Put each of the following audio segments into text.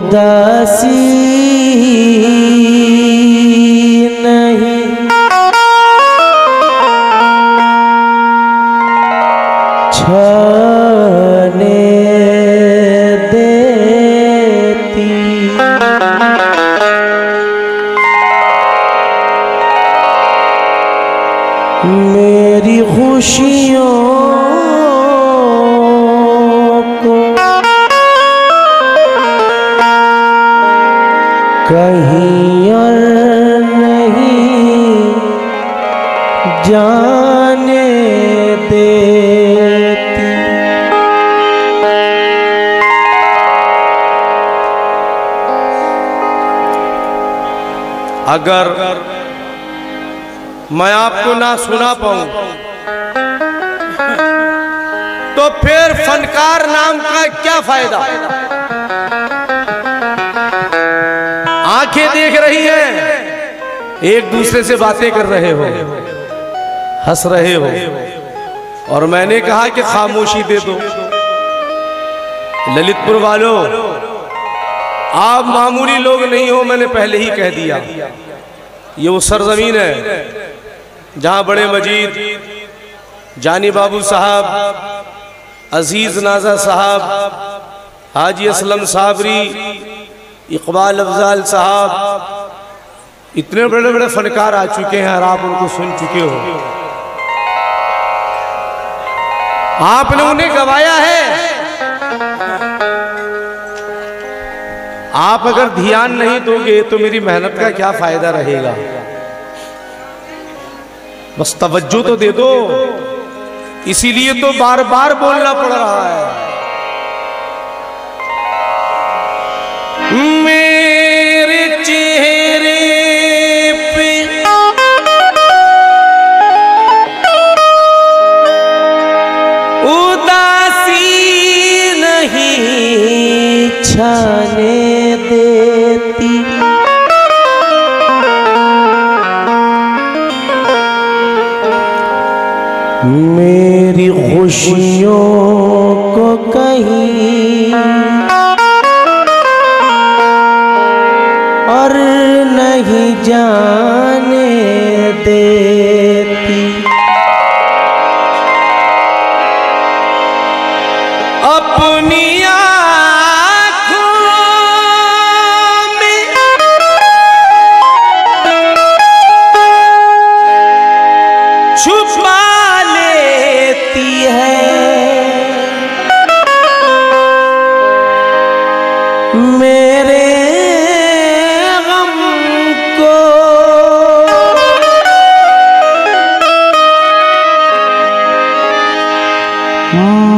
उदासी नहीं छाने देती, मेरी खुशियों को कहीं और नहीं जाने देती। अगर मैं आपको ना सुना पाऊं तो फिर फनकार नाम का क्या फायदा। आंखें देख रही हैं, एक दूसरे से बातें कर रहे हो, हंस रहे हो, और मैंने कहा कि खामोशी दे दो। ललितपुर वालों, आप मामूली लोग नहीं हो, मैंने पहले ही कह दिया। ये वो सरजमीन है जहां बड़े मजीद जानी बाबू साहब, अजीज नाजा साहब, हाजी असलम साबरी, इकबाल अफजाल साहब, इतने बड़े बड़े फनकार आ चुके हैं और आप उनको सुन चुके हो। आपने उन्हें गवाया है। आप अगर ध्यान नहीं दोगे तो मेरी मेहनत का क्या फायदा रहेगा। बस तवज्जो तो दे दो, इसीलिए तो बार बार बोलना पड़ रहा है। मेरे चेहरे पे उदासी नहीं छाने देती, मेरी खुशियों को कहीं और नहीं जाने देती। अपनी आँखों में छुपा लेती है, मेरे गम को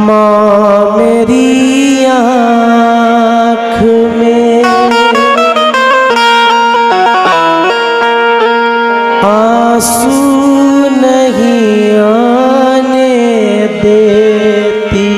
माँ मेरी आँख में आंसू नहीं आने देती।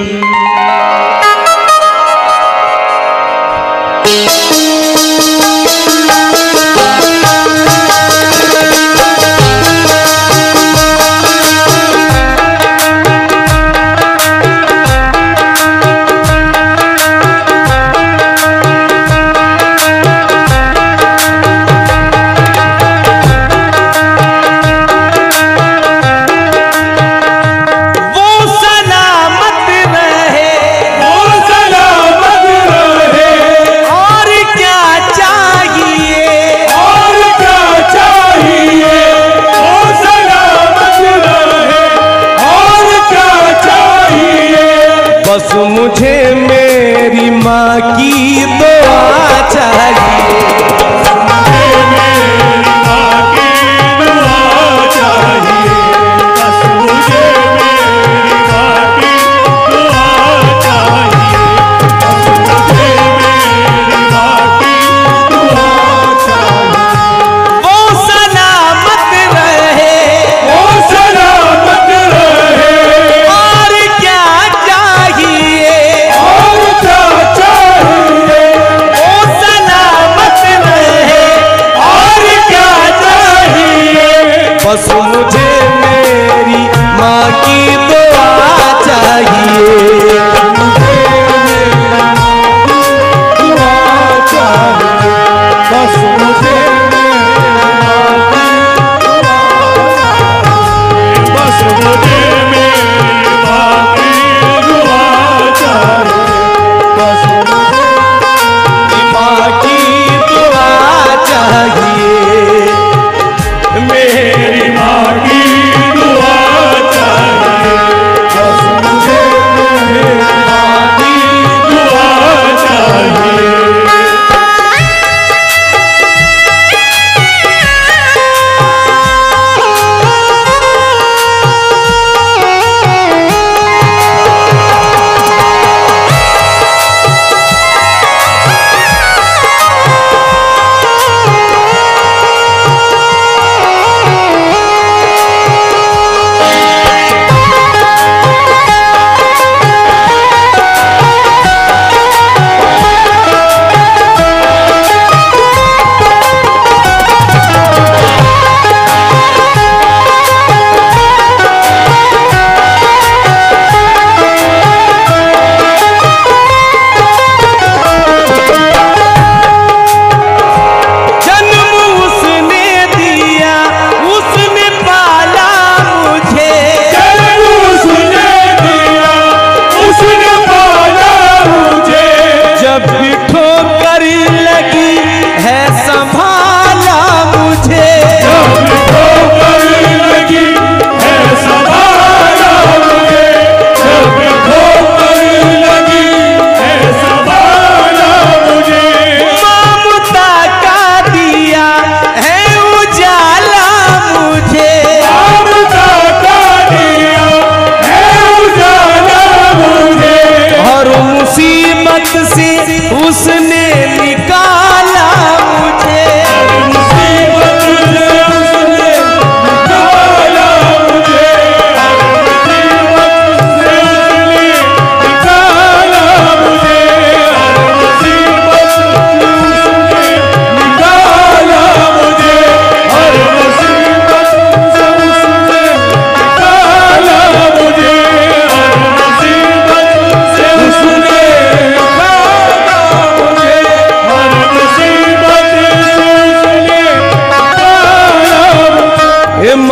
बस मुझे मेरी माँ की दुआ चाहिए, मुझे मेरी माँ की दुआ चाहिए, बस मुझे मेरी माँ की दुआ चाहिए, बस मुझे मेरी माँ की दुआ चाहिए। वो सलामत रहे, वो सलामत रहे, और क्या चाहिए, और क्या चाहिए, वो सलामत रहे, और क्या चाहिए, बस मुझे मेरी माँ की दुआ चाहिए। मुझे मेरी माँ की दुआ चाहिए।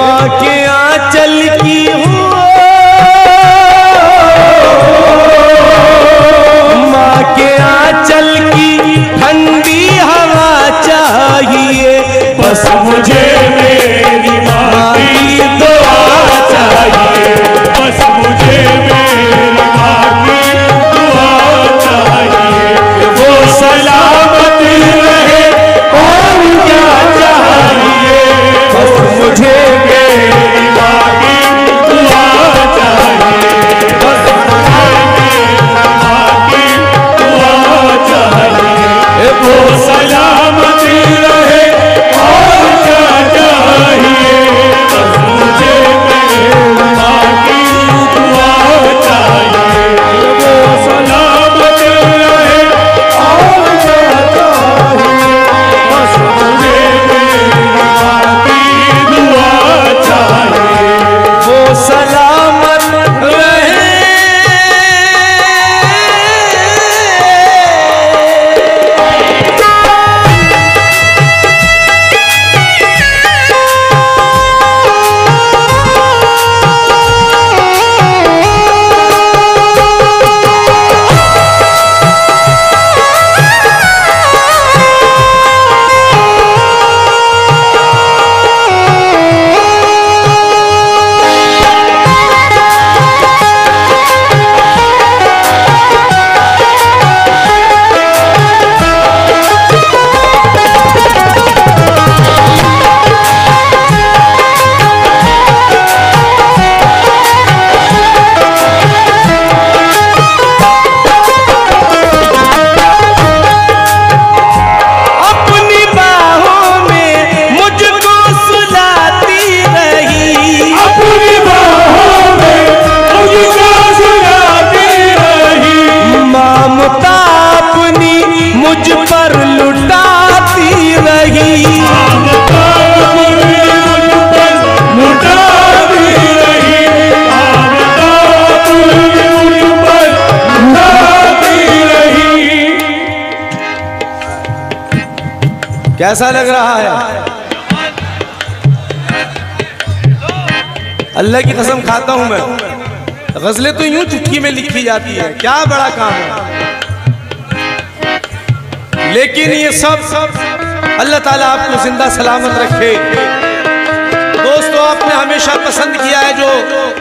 माँ के आंचल की हूँ, माँ के आंचल की ठंडी हवा चाहिए, बस मुझे मेरी माँ की दुआ चाहिए, बस मुझे मेरी माँ की दुआ चाहिए। वो सलामत रहे और क्या चाहिए, बस मुझे मेरी माँ की दुआ चाहिए, बस मुझे मेरी माँ की दुआ चाहिए। वो सलामत रहे और क्या चाहिए, बस मुझे मेरी माँ की दुआ चाहिए। वो सलामत रहे और क्या चाहिए, बस मुझे मेरी माँ की दुआ चाहिए। वो सलामत रहे। कैसा लग रहा है? अल्लाह की कसम खाता हूं मैं, गजलें तो यूं चुटकी में लिखी जाती है, क्या बड़ा काम है। लेकिन ये सब अल्लाह ताला आपको जिंदा सलामत रखे। दोस्तों, आपने हमेशा पसंद किया है जो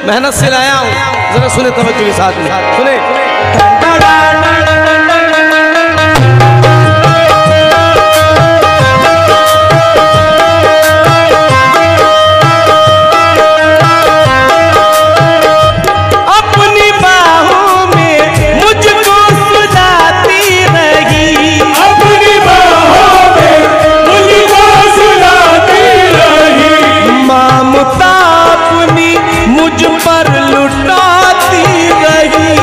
मेहनत से लाया हूं, जरा सुने तवज्जो के साथ में, सुने। मुझ पर लुटाती रही,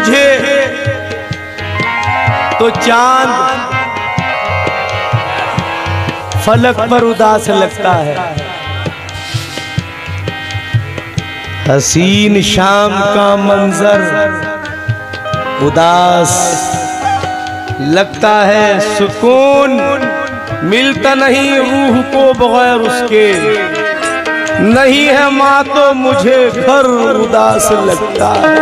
मुझे तो चांद फलक पर उदास लगता है, हसीन शाम का मंजर उदास लगता है। सुकून मिलता नहीं रूह को बगैर उसके, नहीं है माँ तो मुझे घर उदास लगता है।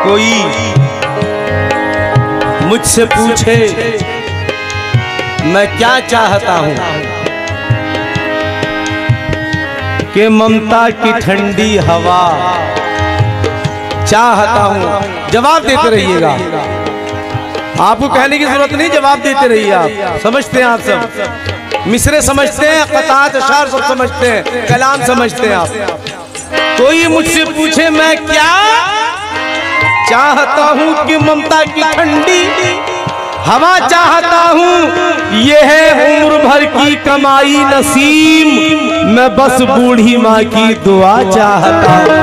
कोई मुझसे पूछे मैं क्या चाहता हूं, कि ममता की ठंडी हवा चाहता हूं। जवाब देते रहिएगा, आपको कहने की जरूरत नहीं, जवाब देते रहिए। आप समझते हैं, आप सब मिसरे समझते हैं, क़ताअत अशार सब समझते हैं, कलाम समझते हैं आप। कोई मुझसे पूछे मैं क्या चाहता हूं, कि ममता की ठंडी हवा चाहता हूं, ये है उम्र भर की कमाई नसीब, मैं बस बूढ़ी माँ की दुआ चाहता हूं।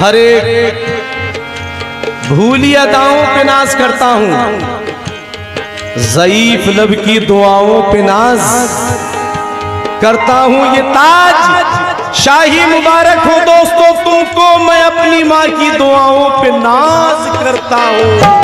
हर एक भूली अदाओं पे नाज करता हूं, ज़ईफ लब की दुआओं पे नाज करता हूं। ये ताज शाही मुबारक हो दोस्तों तुमको, मैं अपनी माँ की दुआओं पे नाज करता हूं।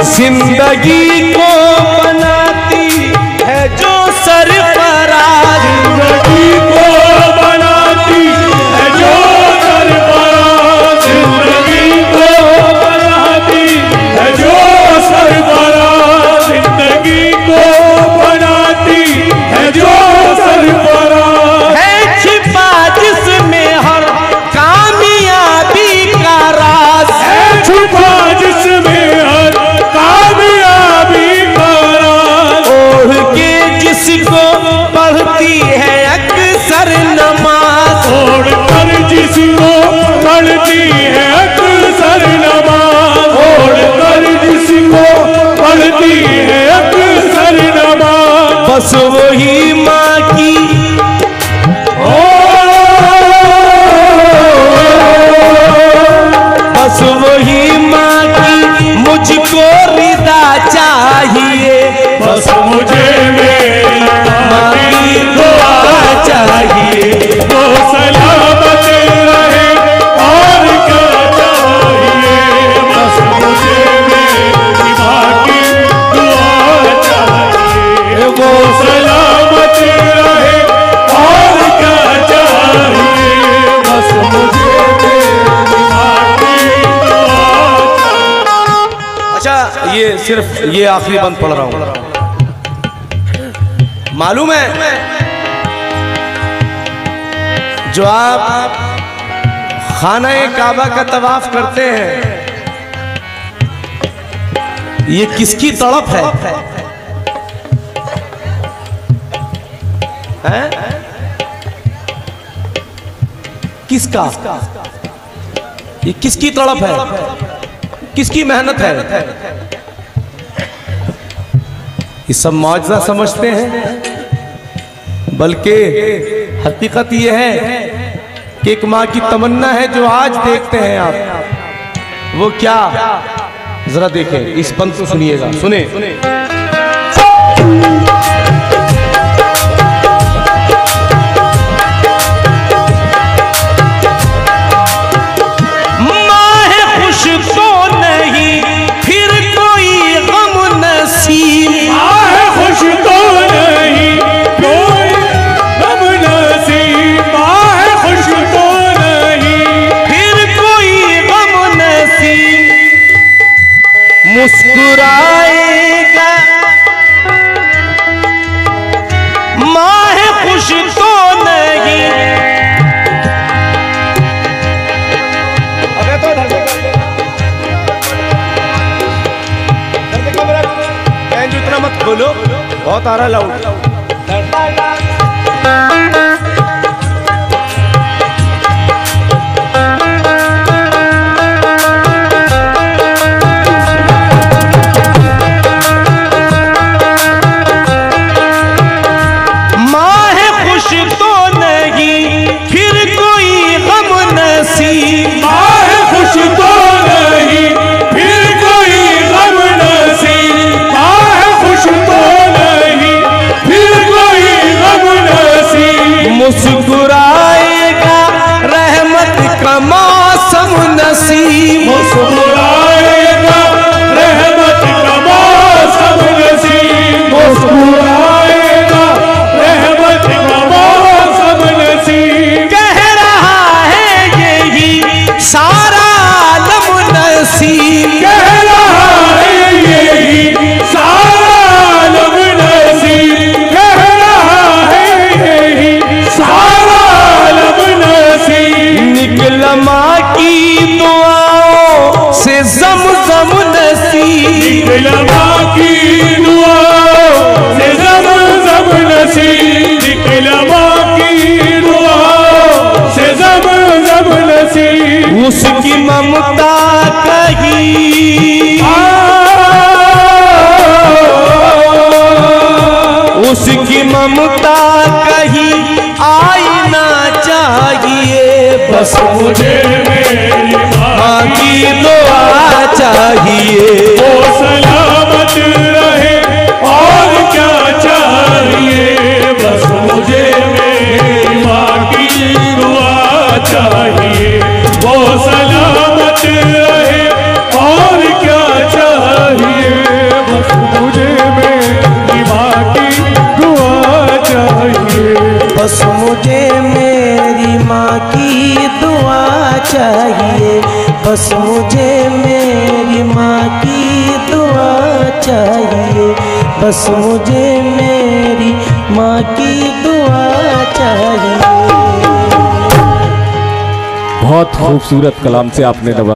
जिंदगी को बनाती है जो सरफराज, जिंदगी को बनाती है जो सरफराज, जिंदगी को बनाती है जो सरफराज, जिंदगी को बनाती है जो सरफराज। है छिपा जिसमें हर कामयाबी का राज, है छुपा जिसमें हर कामयाबी का राज। ओढ़ के जिसको पढ़ती है अक्सर नमाज, ओढ़ कर जिसको पढ़ती है अक्सर नमाज, ओढ़ कर जिसको पढ़ती है अक्सर नमाज। बस वही माँ की बस वही माँ की मुझको रिदा चाहिए, बस मुझे मेरी माँ की दुआ चाहिए, वो सलामत रहे और क्या चाहिए। बस मुझे मेरी माँ की दुआ चाहिए, वो सलामत रहे और क्या चाहिए। बस मुझे मेरी माँ की दुआ चाहिए। अच्छा ये सिर्फ ये आखिरी बंद पढ़ रहा हूं। मालूम है जो आप खाना-ए काबा का तवाफ करते हैं, ये किसकी तड़प है? हैं? किसका? ये किसकी तड़प है? किसकी मेहनत है? ये सब मौजज़ा समझते हैं, बल्कि हकीकत ये है कि एक माँ की तमन्ना है जो आज देखते हैं आप। वो क्या, जरा देखें, इस बंद को सुनिएगा, सुने। बोलो, बहुत आ रहा लाउड। माँ है खुश तो नहीं फिर कोई गम नसीब, माँ है खुश तो नहीं फिर कोई गम नसीब, माँ है खुश तो नहीं फिर कोई गम नसीब। मुस्कुराएगा रहमत का मौसम नसीब, मुस्कुराएगा रहमत का मौसम नसीब, मुस्कुराएगा रहमत का मौसम नसीब। कह रहा है यही सारा आलम नसीब, कह रहा है यही सारा आलम नसीब, कह रहा है यही सारा आलम नसीब। निकला माँ की दुआओं से ज़म-ज़म नसीब, निकलवा की दुआओं से ज़म-ज़म नसीब, निकलवा की दुआओं से ज़म-ज़म नसीब। उसकी ममता कही, उसकी ममता कही आईना चाहिए, बस मुझे मेरी माँ की दुआ चाहिए। वो सलामत रहे और क्या चाहिए, बस मुझे मेरी माँ की दुआ चाहिए। वो सलामत रहे और क्या चाहिए, बस मुझे मेरी माँ की दुआ चाहिए। बस मुझे मेरी माँ की दुआ चाहिए, बस मुझे मेरी माँ की दुआ चाहिए, बस मुझे मेरी माँ की दुआ चाहिए। बहुत खूबसूरत कलाम से आपने नवाजा।